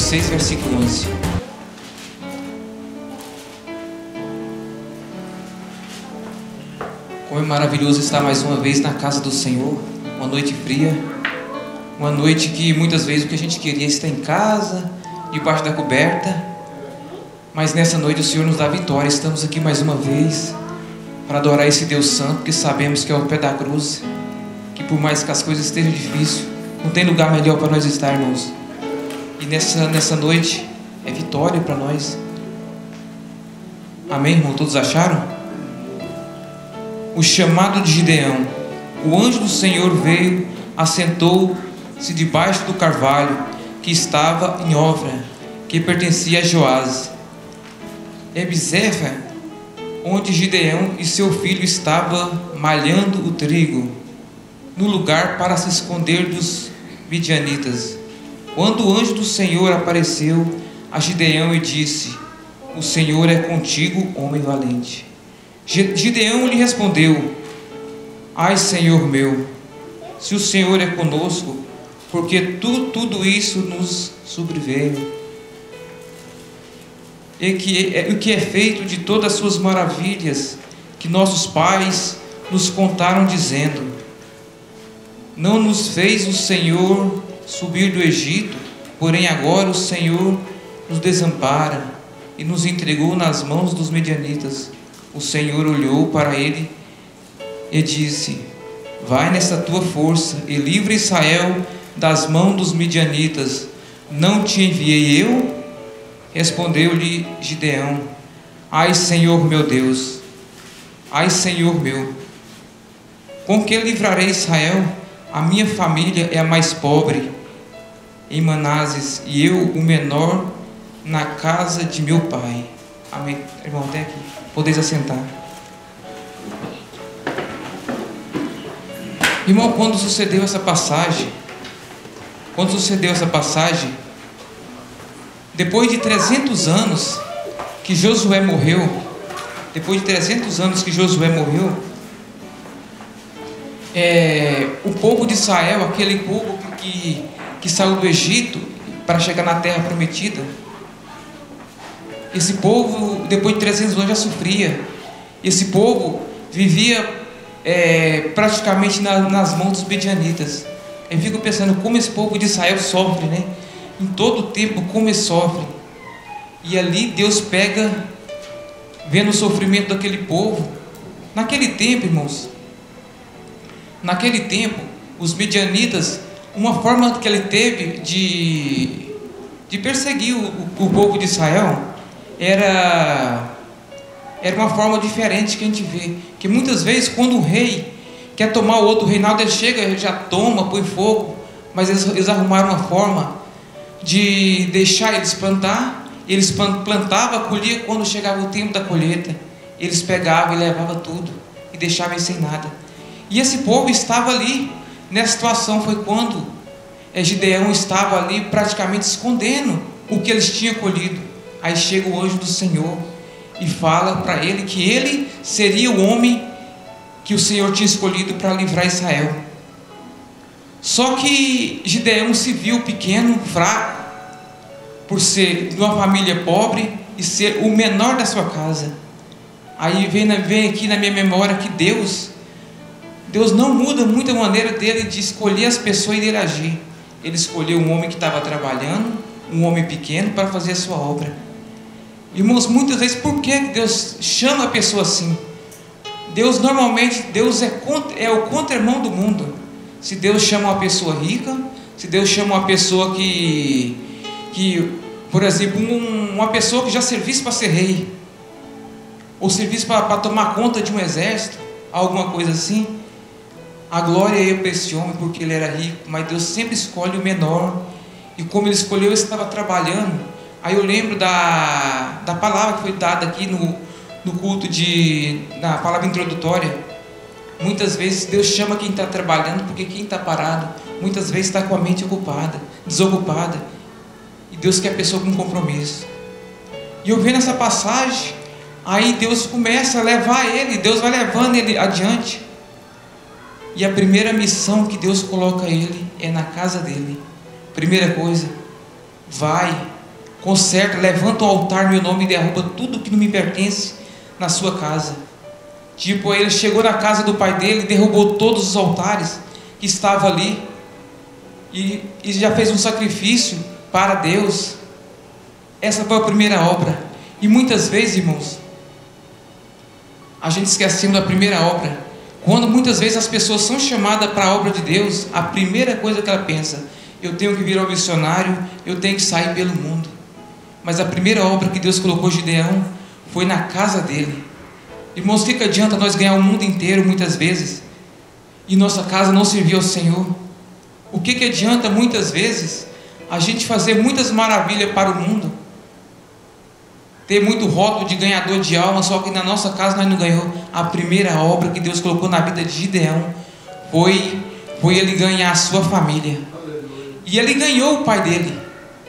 6, versículo 11. Como é maravilhoso estar mais uma vez na casa do Senhor. Uma noite fria, uma noite que muitas vezes o que a gente queria é estar em casa, debaixo da coberta, mas nessa noite o Senhor nos dá vitória. Estamos aqui mais uma vez para adorar esse Deus Santo, que sabemos que é o pé da cruz, que por mais que as coisas estejam difíceis, não tem lugar melhor para nós estar, irmãos. E nessa noite é vitória para nós. Amém, irmão? Todos acharam? O chamado de Gideão. O anjo do Senhor veio, assentou-se debaixo do carvalho que estava em Ofra, que pertencia a Joás, Ebizefa, onde Gideão e seu filho estavam malhando o trigo, no lugar para se esconder dos midianitas. Quando o anjo do Senhor apareceu a Gideão e disse: o Senhor é contigo, homem valente. Gideão lhe respondeu: ai, Senhor meu, se o Senhor é conosco, porque tudo isso nos sobreveio, e o que é feito de todas as suas maravilhas que nossos pais nos contaram, dizendo: não nos fez o Senhor subir do Egito, porém agora o Senhor nos desampara e nos entregou nas mãos dos midianitas. O Senhor olhou para ele e disse: vai nessa tua força e livra Israel das mãos dos midianitas. Não te enviei eu? Respondeu-lhe Gideão: ai, Senhor meu Deus, ai, Senhor meu, com que livrarei Israel? A minha família é a mais pobre em Manassés, e eu o menor na casa de meu pai. Amém. Irmão, até aqui. Podeis assentar. Irmão, quando sucedeu essa passagem, depois de 300 anos que Josué morreu, o povo de Israel, aquele povo que saiu do Egito para chegar na terra prometida, esse povo, depois de 300 anos, já sofria. Esse povo vivia praticamente nas mãos dos midianitas. Eu fico pensando como esse povo de Israel sofre, né? Em todo o tempo, como eles sofrem. E ali Deus pega, vendo o sofrimento daquele povo. Naquele tempo, irmãos, os midianitas, uma forma que ele teve de perseguir o povo de Israel era uma forma diferente que a gente vê. Que muitas vezes, quando o rei quer tomar o outro reinado, ele chega, já toma, põe fogo. Mas eles arrumaram uma forma de deixar eles plantar. Eles plantavam, colhiam. Quando chegava o tempo da colheita, eles pegavam e levavam tudo e deixavam eles sem nada. E esse povo estava ali nessa situação. Foi quando Gideão estava ali praticamente escondendo o que eles tinham colhido. Aí chega o anjo do Senhor e fala para ele que ele seria o homem que o Senhor tinha escolhido para livrar Israel. Só que Gideão se viu pequeno, fraco, por ser de uma família pobre e ser o menor da sua casa. Aí vem aqui na minha memória que Deus não muda muito a maneira dele de escolher as pessoas e dele agir. Ele escolheu um homem que estava trabalhando, um homem pequeno, para fazer a sua obra. Irmãos, muitas vezes, por que Deus chama a pessoa assim? Deus é o contrairmão do mundo. Se Deus chama uma pessoa rica, se Deus chama uma pessoa que por exemplo, uma pessoa que já servisse para ser rei, ou servisse para tomar conta de um exército, alguma coisa assim, a glória ia para esse homem porque ele era rico. Mas Deus sempre escolhe o menor. E como ele escolheu, ele estava trabalhando. Aí eu lembro da palavra que foi dada aqui no culto na palavra introdutória. Muitas vezes Deus chama quem está trabalhando, porque quem está parado muitas vezes está com a mente ocupada, desocupada, e Deus quer a pessoa com compromisso. E eu vendo essa passagem, aí Deus começa a levar ele, Deus vai levando ele adiante. E a primeira missão que Deus coloca ele é na casa dele. Primeira coisa: vai conserta, levanta o altar no meu nome e derruba tudo que não me pertence na sua casa. Tipo, ele chegou na casa do pai dele, derrubou todos os altares que estavam ali e já fez um sacrifício para Deus. Essa foi a primeira obra. E muitas vezes, irmãos, a gente esquecendo da primeira obra. Quando muitas vezes as pessoas são chamadas para a obra de Deus, a primeira coisa que ela pensa: eu tenho que virar um missionário, eu tenho que sair pelo mundo. Mas a primeira obra que Deus colocou Gideão foi na casa dele. Irmãos, o que adianta nós ganhar o mundo inteiro muitas vezes e nossa casa não servir ao Senhor? O que adianta muitas vezes a gente fazer muitas maravilhas para o mundo, ter muito rótulo de ganhador de alma, só que na nossa casa nós não ganhamos? A primeira obra que Deus colocou na vida de Gideão foi ele ganhar a sua família. E ele ganhou o pai dele.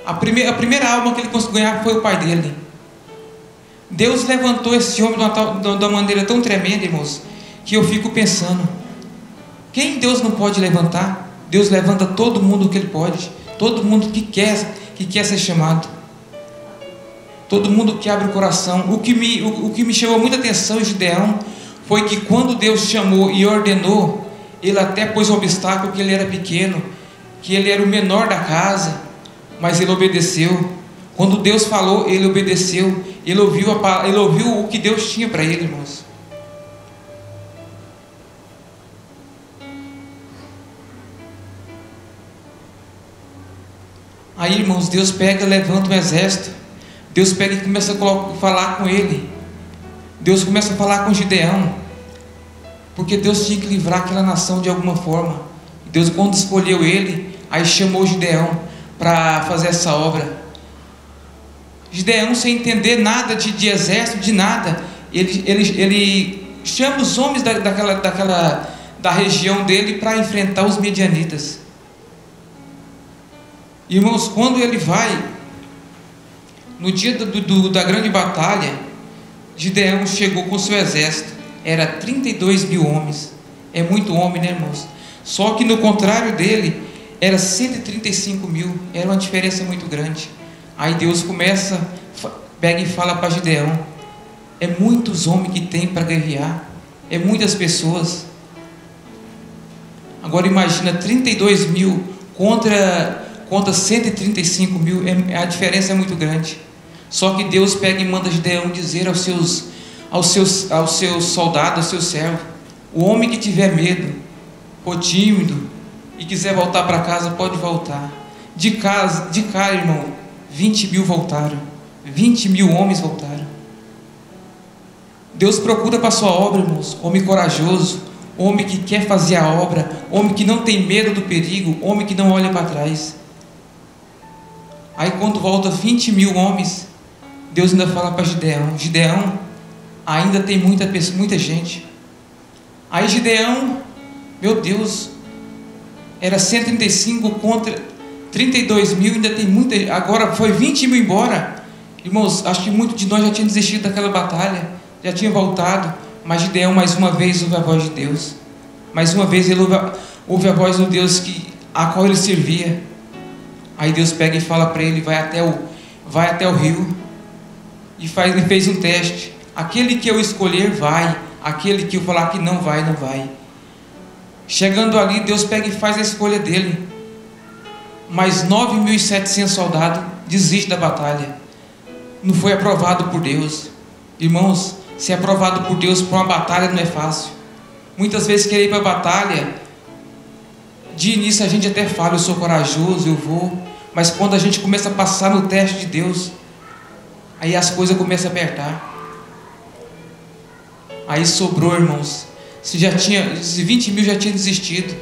A primeira alma que ele conseguiu ganhar foi o pai dele. Deus levantou esse homem de uma maneira tão tremenda, irmãos, que eu fico pensando: quem Deus não pode levantar? Deus levanta todo mundo que Ele pode, todo mundo que quer ser chamado, todo mundo que abre o coração. O que me chamou muita atenção em Gideão foi que quando Deus chamou e ordenou, ele até pôs um obstáculo, que ele era pequeno, que ele era o menor da casa, mas ele obedeceu. Quando Deus falou, ele obedeceu. Ele ouviu o que Deus tinha para ele, irmãos. Aí, irmãos, Deus pega, levanta um exército. Deus pega e começa a falar com ele. Deus começa a falar com Gideão, porque Deus tinha que livrar aquela nação de alguma forma. Deus, quando escolheu ele, aí chamou Gideão para fazer essa obra. Gideão, sem entender nada de exército, de nada, ele chama os homens da região dele para enfrentar os medianitas. Irmãos, quando ele vai, no dia da grande batalha, Gideão chegou com seu exército, era 32 mil homens. É muito homem, né, irmãos? Só que no contrário dele, era 135 mil, era uma diferença muito grande. Aí Deus pega e fala para Gideão: é muitos homens que tem para guerrear, é muitas pessoas. Agora imagina 32 mil contra 135 mil, a diferença é muito grande. Só que Deus pega e manda Gideão dizer aos seus soldados, aos seus servos: o homem que tiver medo, ou tímido, e quiser voltar para casa, pode voltar. De cara, irmão, 20 mil voltaram. 20 mil homens voltaram. Deus procura para a sua obra, irmãos, homem corajoso, homem que quer fazer a obra, homem que não tem medo do perigo, homem que não olha para trás. Aí quando volta 20 mil homens, Deus ainda fala para Gideão: Gideão, ainda tem muita gente. Aí Gideão, meu Deus, era 135 contra 32 mil, ainda tem muita. Agora foi 20 mil embora. Irmãos, acho que muitos de nós já tinham desistido daquela batalha, já tinham voltado. Mas Gideão mais uma vez ouve a voz de Deus. Mais uma vez ele ouve a voz do Deus a qual ele servia. Aí Deus pega e fala para ele: vai até o rio e fez um teste. Aquele que eu escolher vai, aquele que eu falar que não vai, não vai. Chegando ali, Deus pega e faz a escolha dele. Mas 9.700 soldados desistem da batalha. Não foi aprovado por Deus. Irmãos, ser aprovado por Deus para uma batalha não é fácil. Muitas vezes querer ir para a batalha, de início a gente até fala: eu sou corajoso, eu vou. Mas quando a gente começa a passar no teste de Deus, aí as coisas começam a apertar. Aí sobrou, irmãos. Se 20 mil já tinha desistido,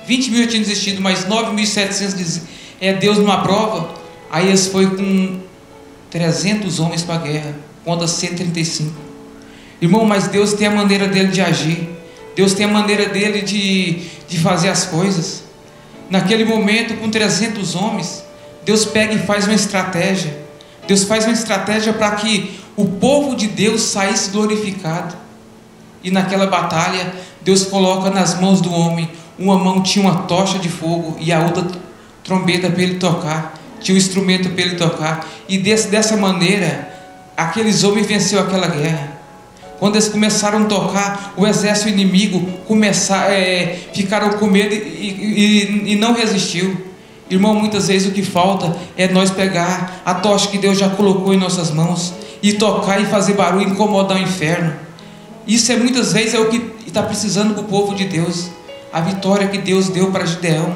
20 mil já tinha desistido, mas 9.700 Deus numa prova. Aí eles foi com 300 homens para a guerra contra 135. Irmão, mas Deus tem a maneira dele de agir. Deus tem a maneira dele de fazer as coisas. Naquele momento, com 300 homens, Deus pega e faz uma estratégia. Deus faz uma estratégia para que o povo de Deus saísse glorificado. E naquela batalha, Deus coloca nas mãos do homem, uma mão tinha uma tocha de fogo e a outra trombeta para ele tocar. tinha um instrumento para ele tocar, e dessa maneira, aqueles homens venceram aquela guerra. Quando eles começaram a tocar, o exército inimigo ficaram com medo e não resistiu. Irmão, muitas vezes o que falta é nós pegar a tocha que Deus já colocou em nossas mãos e tocar e fazer barulho, incomodar o inferno. Isso muitas vezes é o que está precisando para o povo de Deus. A vitória que Deus deu para Gideão,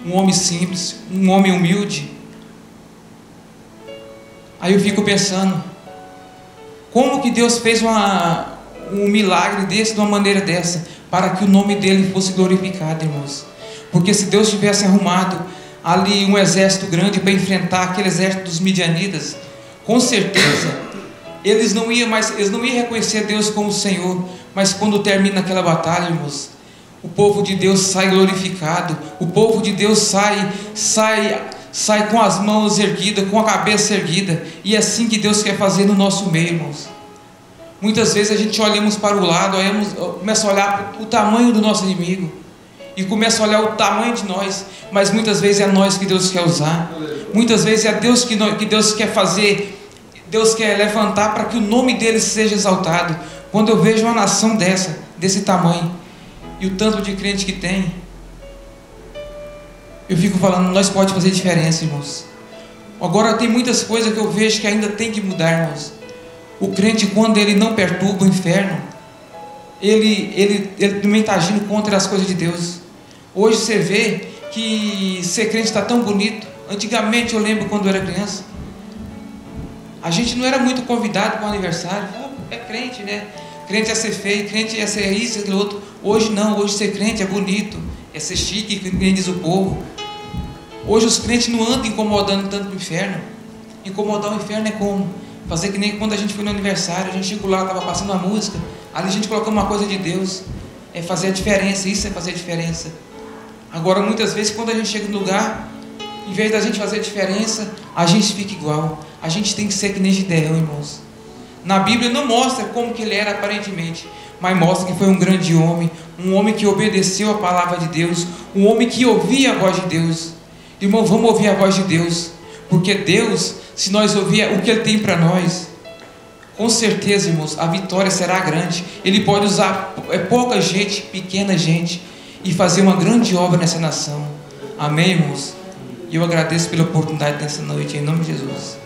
um homem simples, um homem humilde. Aí eu fico pensando, como que Deus fez um milagre desse, de uma maneira dessa, para que o nome dele fosse glorificado, irmãos? Porque se Deus tivesse arrumado ali um exército grande para enfrentar aquele exército dos midianitas, com certeza eles não iam reconhecer Deus como Senhor. Mas quando termina aquela batalha, irmãos, o povo de Deus sai glorificado, o povo de Deus sai com as mãos erguidas, com a cabeça erguida. E é assim que Deus quer fazer no nosso meio, irmãos. Muitas vezes a gente olhamos para o lado, começa a olhar o tamanho do nosso inimigo e começa a olhar o tamanho de nós, mas muitas vezes é nós que Deus quer usar. Muitas vezes é Deus que Deus quer fazer, Deus quer levantar para que o nome dele seja exaltado. Quando eu vejo uma nação desse tamanho, e o tanto de crente que tem, eu fico falando, nós podemos fazer diferença, irmãos. Agora tem muitas coisas que eu vejo que ainda tem que mudar, irmãos. O crente, quando ele não perturba o inferno, ele também está agindo contra as coisas de Deus. Hoje você vê que ser crente está tão bonito. Antigamente, eu lembro quando eu era criança, a gente não era muito convidado para o aniversário. É crente, né? Crente é ser feio, crente é ser isso, aquilo outro. Hoje não, hoje ser crente é bonito, é ser chique, como diz o povo. Hoje os crentes não andam incomodando tanto o inferno. Incomodar o inferno é como? Fazer que nem quando a gente foi no aniversário, a gente chegou lá, estava passando uma música, ali a gente colocou uma coisa de Deus. É fazer a diferença, isso é fazer a diferença. Agora muitas vezes quando a gente chega no lugar, em vez da gente fazer a diferença, a gente fica igual. A gente tem que ser que nem Gideão, irmãos. Na Bíblia não mostra como que ele era aparentemente, mas mostra que foi um grande homem, um homem que obedeceu a palavra de Deus, um homem que ouvia a voz de Deus. Irmão, vamos ouvir a voz de Deus, porque Deus, se nós ouvir o que Ele tem para nós, com certeza, irmãos, a vitória será grande. Ele pode usar pouca gente, pequena gente, e fazer uma grande obra nessa nação. Amém, irmãos? E eu agradeço pela oportunidade dessa noite, em nome de Jesus.